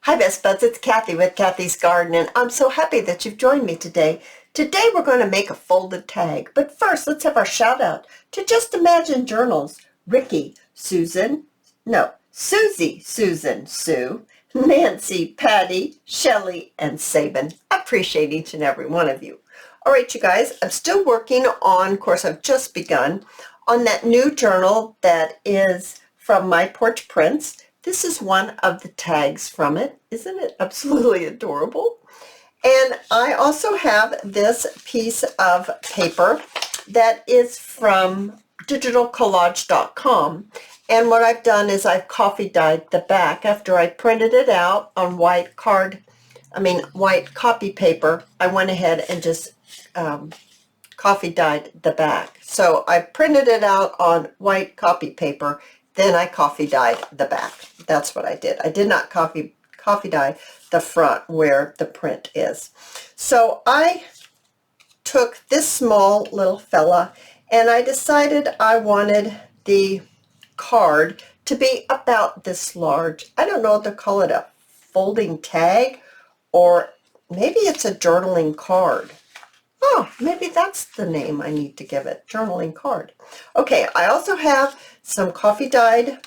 Hi Best Buds, it's Cathy with Cathy's Garden, and I'm so happy that you've joined me today. Today we're going to make a folded tag, but first let's have our shout out to Just Imagine Journals, Ricky, Susie, Susan, Sue, Nancy, Patty, Shelley, and Sabin. I appreciate each and every one of you. All right, you guys, I'm still working on, of course, I've just begun on that new journal that is from My Porch Prints. This is one of the tags from it. Isn't it absolutely adorable? And I also have this piece of paper that is from digitalcollage.com. And what I've done is I've coffee dyed the back. After I printed it out on white copy paper, I went ahead and just coffee dyed the back. So I printed it out on white copy paper, then I coffee dyed the back. That's what I did. I did not coffee dye the front where the print is. So I took this small little fella and I decided I wanted the card to be about this large. I don't know if to call it a folding tag or maybe it's a journaling card. Oh, maybe that's the name I need to give it, journaling card. Okay, I also have some coffee dyed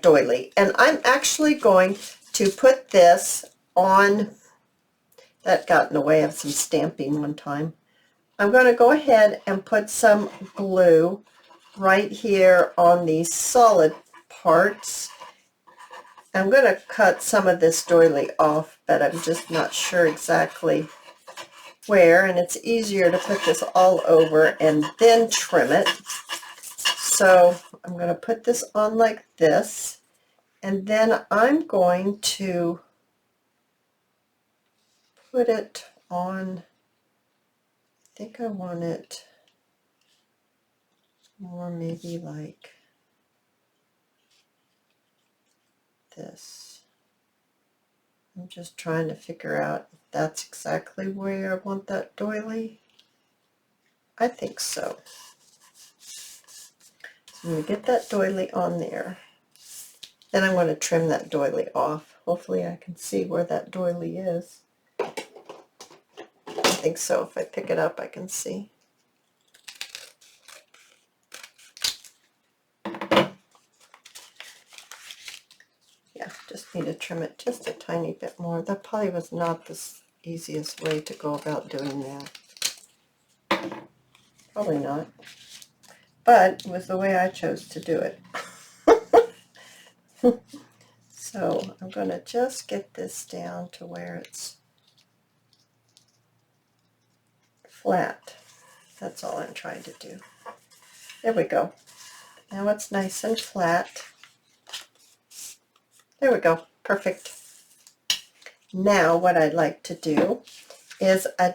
doily, and I'm actually going to put this on, that got in the way of some stamping one time. I'm going to go ahead and put some glue right here on these solid parts. I'm going to cut some of this doily off, but I'm just not sure exactly where, and it's easier to put this all over and then trim it. So I'm going to put this on like this, and then I'm going to put it on, I think I want it more maybe like this. I'm just trying to figure out if that's exactly where I want that doily. I think so. So I'm going to get that doily on there. Then I'm going to trim that doily off. Hopefully I can see where that doily is. I think so. If I pick it up, I can see. Yeah, just need to trim it just a tiny bit more. That probably was not the easiest way to go about doing that. Probably not. But it was the way I chose to do it. So I'm going to just get this down to where it's flat. That's all I'm trying to do. There we go. Now it's nice and flat. There we go. Perfect. Now what I'd like to do is I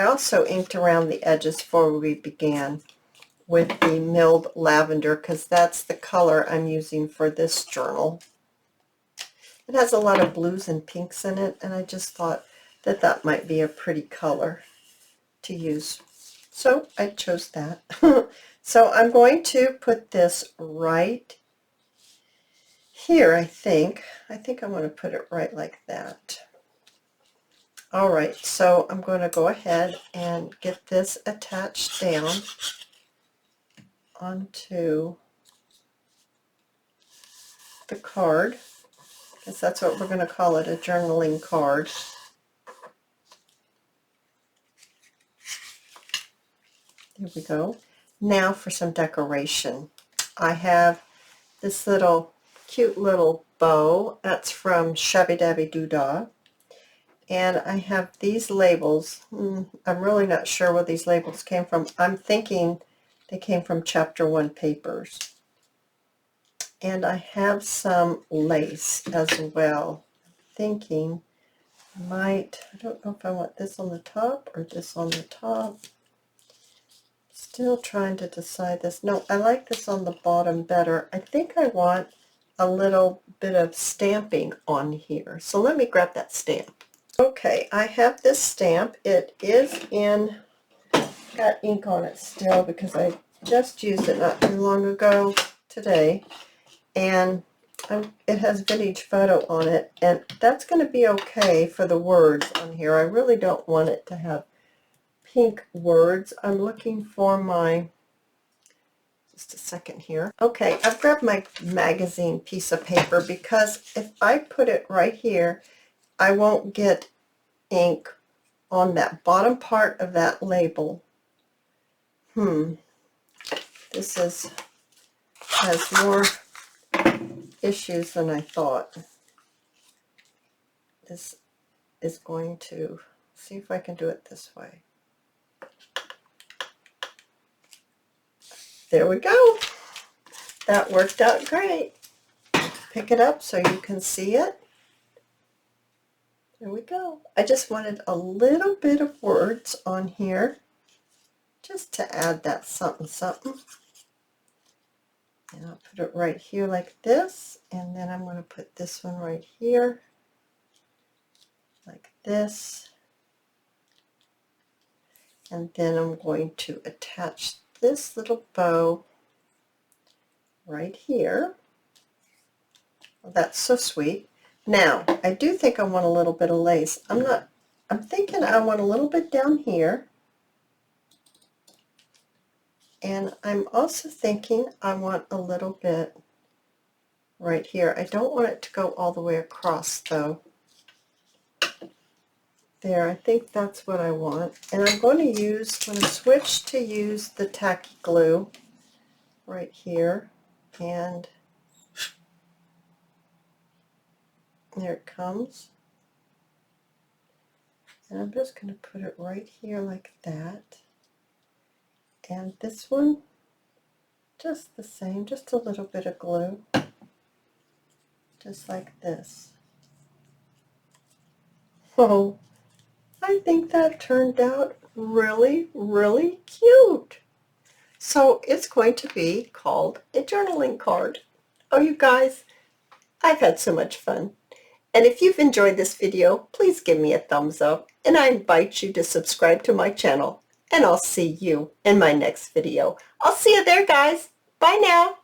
also inked around the edges before we began with the milled lavender because that's the color I'm using for this journal. It has a lot of blues and pinks in it, and I just thought that that might be a pretty color to use. So I chose that. So I'm going to put this right here, I think. I want to put it right like that. All right, so I'm going to go ahead and get this attached down onto the card, because that's what we're going to call it, a journaling card. There we go. Now for some decoration. I have this cute little bow. That's from Shabby Dabby Doodah. And I have these labels. I'm really not sure where these labels came from. I'm thinking they came from Chapter 1 papers. And I have some lace as well. Thinking I don't know if I want this on the top or this on the top. Still trying to decide this. No, I like this on the bottom better. I think I want a little bit of stamping on here. So let me grab that stamp. Okay, I have this stamp. It is got ink on it still because I just used it not too long ago today. And it has vintage photo on it, and that's going to be okay for the words on here. I really don't want it to have pink words. I'm looking for my, just a second here. Okay, I've grabbed my magazine piece of paper because if I put it right here, I won't get ink on that bottom part of that label. This has more issues than I thought. This is going to, see if I can do it this way. There we go. That worked out great. Pick it up so you can see it. There we go. I just wanted a little bit of words on here just to add that something something. And I'll put it right here like this, and then I'm going to put this one right here like this, and then I'm going to attach this little bow right here. Well, that's so sweet. Now, I do think I want a little bit of lace. I'm thinking I want a little bit down here. And I'm also thinking I want a little bit right here. I don't want it to go all the way across though. There, I think that's what I want. And I'm going to switch to use the tacky glue right here. And there it comes. And I'm just going to put it right here like that. And this one, just the same, just a little bit of glue, just like this. Oh, I think that turned out really, really cute. So it's going to be called a journaling card. Oh, you guys, I've had so much fun. And if you've enjoyed this video, please give me a thumbs up, and I invite you to subscribe to my channel. And I'll see you in my next video. I'll see you there, guys. Bye now.